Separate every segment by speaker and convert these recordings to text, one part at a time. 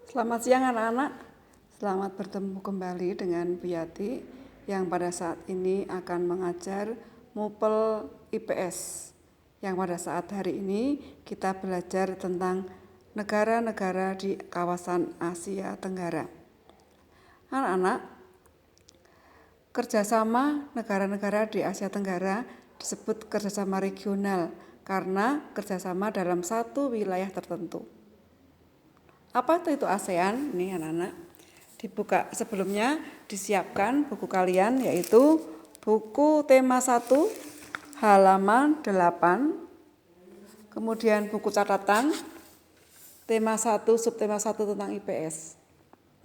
Speaker 1: Selamat siang anak-anak, selamat bertemu kembali dengan Bu Yati yang pada saat ini akan mengajar MUPEL IPS. Yang pada saat hari ini kita belajar tentang negara-negara di kawasan Asia Tenggara. Anak-anak, kerjasama negara-negara di Asia Tenggara disebut kerjasama regional karena kerjasama dalam satu wilayah tertentu. Apa itu ASEAN? Ini anak-anak dibuka sebelumnya, disiapkan buku kalian yaitu buku tema 1 halaman 8, kemudian buku catatan tema 1 subtema 1 tentang IPS.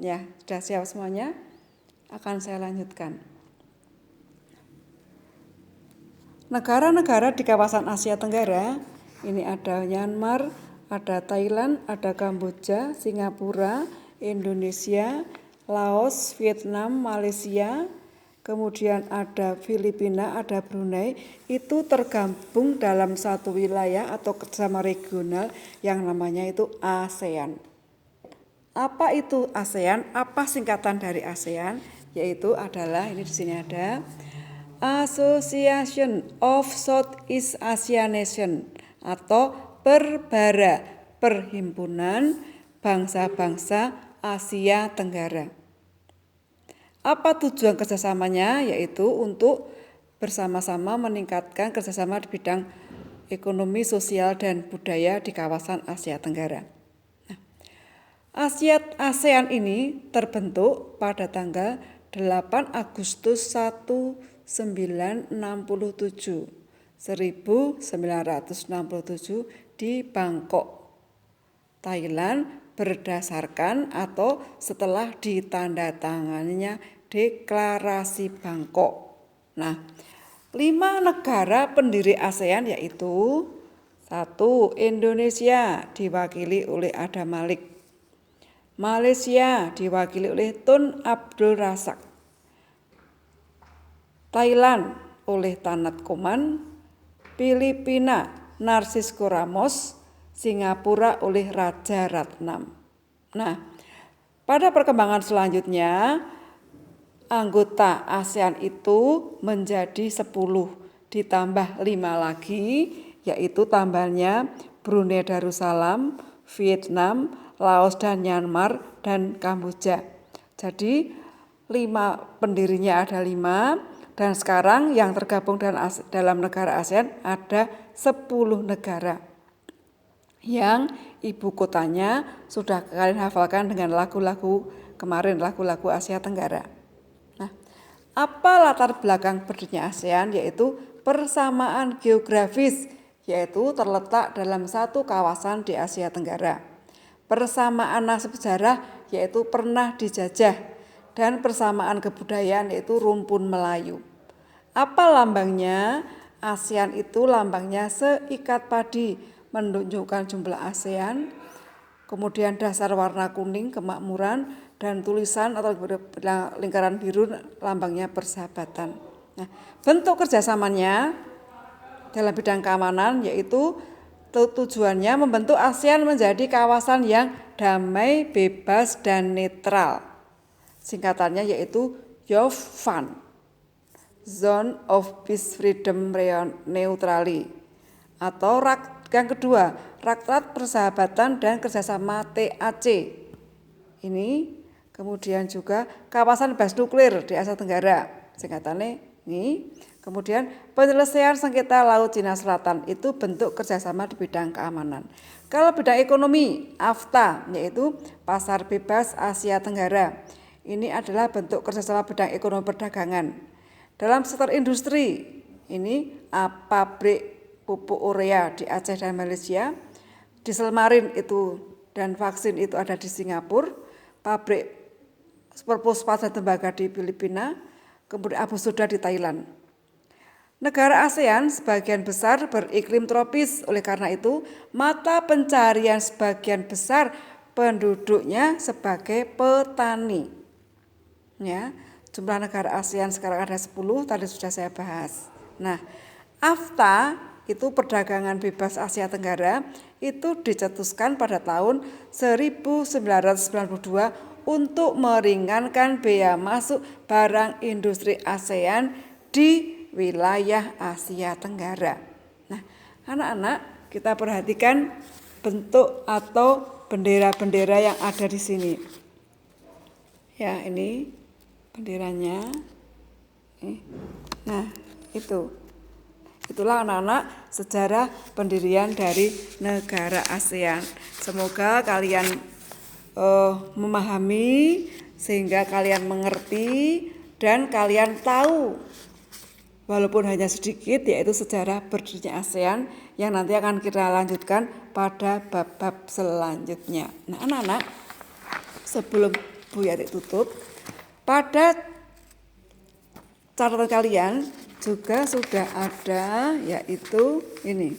Speaker 1: Ya, sudah siap semuanya? Akan saya lanjutkan. Negara-negara di kawasan Asia Tenggara, ini ada Myanmar, ada Thailand, ada Kamboja, Singapura, Indonesia, Laos, Vietnam, Malaysia, kemudian ada Filipina, ada Brunei, itu tergabung dalam satu wilayah atau kerjasama regional yang namanya itu ASEAN. Apa itu ASEAN? Apa singkatan dari ASEAN? Yaitu adalah, ini di sini ada Association of Southeast Asia Nation atau Perbara, Perhimpunan Bangsa-Bangsa Asia Tenggara. Apa tujuan kerjasamanya? Yaitu untuk bersama-sama meningkatkan kerjasama di bidang ekonomi, sosial, dan budaya di kawasan Asia Tenggara. ASEAN ini terbentuk pada tanggal 8 Agustus 1967 di Bangkok, Thailand, berdasarkan atau setelah ditandatanganinya Deklarasi Bangkok. Nah, 5 negara pendiri ASEAN yaitu 1. Indonesia diwakili oleh Adam Malik, Malaysia diwakili oleh Tun Abdul Razak, Thailand oleh Tanat Koman, Filipina Narcisco Ramos, Singapura oleh Raja Ratnam. Nah, pada perkembangan selanjutnya anggota ASEAN itu menjadi 10 ditambah 5 lagi, yaitu tambahnya Brunei Darussalam, Vietnam, Laos dan Myanmar dan Kamboja. Jadi 5 pendirinya ada 5 dan sekarang yang tergabung dalam negara ASEAN ada 10 negara yang ibu kotanya sudah kalian hafalkan dengan lagu-lagu kemarin, lagu-lagu Asia Tenggara. Nah, apa latar belakang berdirinya ASEAN? Yaitu persamaan geografis, yaitu terletak dalam satu kawasan di Asia Tenggara. Persamaan nasib sejarah, yaitu pernah dijajah, dan persamaan kebudayaan, yaitu rumpun Melayu. Apa lambangnya? ASEAN itu lambangnya seikat padi, menunjukkan jumlah ASEAN, kemudian dasar warna kuning kemakmuran, dan tulisan atau lingkaran biru lambangnya persahabatan. Nah, bentuk kerjasamanya dalam bidang keamanan yaitu tujuannya membentuk ASEAN menjadi kawasan yang damai, bebas, dan netral. Singkatannya yaitu YOFAN, Zone of Peace, Freedom, Neutrality, atau yang kedua, Rakyat Persahabatan dan Kerjasama TAC. Ini kemudian juga kawasan bebas nuklir di Asia Tenggara, singkatannya ini. Kemudian penyelesaian sengketa Laut Cina Selatan itu bentuk kerjasama di bidang keamanan. Kalau bidang ekonomi, AFTA yaitu Pasar Bebas Asia Tenggara. Ini adalah bentuk kerjasama bidang ekonomi perdagangan. Dalam sektor industri, ini pabrik pupuk urea di Aceh dan Malaysia, diesel marin itu dan vaksin itu ada di Singapura, pabrik fosfat dan tembaga di Filipina, kemudian abu soda di Thailand. Negara ASEAN sebagian besar beriklim tropis, oleh karena itu mata pencarian sebagian besar penduduknya sebagai petani. Ya, jumlah negara ASEAN sekarang ada 10, tadi sudah saya bahas. Nah, AFTA itu perdagangan bebas Asia Tenggara, itu dicetuskan pada tahun 1992 untuk meringankan bea masuk barang industri ASEAN di wilayah Asia Tenggara. Nah, anak-anak, kita perhatikan bentuk atau bendera-bendera yang ada di sini. Ya, ini benderanya. Nah, itulah anak-anak sejarah pendirian dari negara ASEAN. Semoga kalian memahami sehingga kalian mengerti dan kalian tahu walaupun hanya sedikit, yaitu sejarah berdirinya ASEAN yang nanti akan kita lanjutkan pada bab-bab selanjutnya. Nah, anak-anak, sebelum Bu Yati tutup, pada catatan kalian juga sudah ada, yaitu ini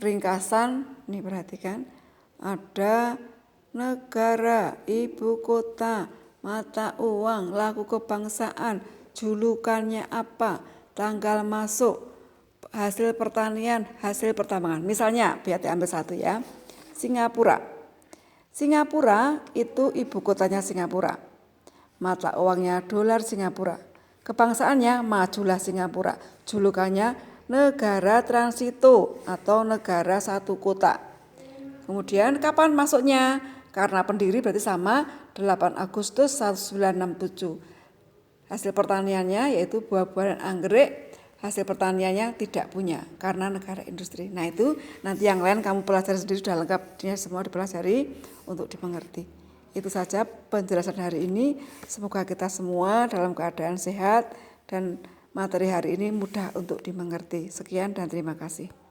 Speaker 1: ringkasan. Ini perhatikan, ada negara, ibu kota, mata uang, laku kebangsaan, julukannya apa, tanggal masuk, hasil pertanian, hasil pertambangan. Misalnya, biar diambil satu ya, Singapura. Singapura itu ibu kotanya Singapura. Mata uangnya dolar Singapura. Kebangsaannya majulah Singapura. Julukannya negara transito atau negara satu kota. Kemudian kapan masuknya? Karena pendiri berarti sama, 8 Agustus 1967. Hasil pertaniannya yaitu buah-buahan dan anggrek. Hasil pertaniannya tidak punya karena negara industri. Nah, itu nanti yang lain kamu pelajari sendiri, sudah lengkap, dia semua dipelajari untuk dimengerti. Itu saja penjelasan hari ini. Semoga kita semua dalam keadaan sehat dan materi hari ini mudah untuk dimengerti. Sekian dan terima kasih.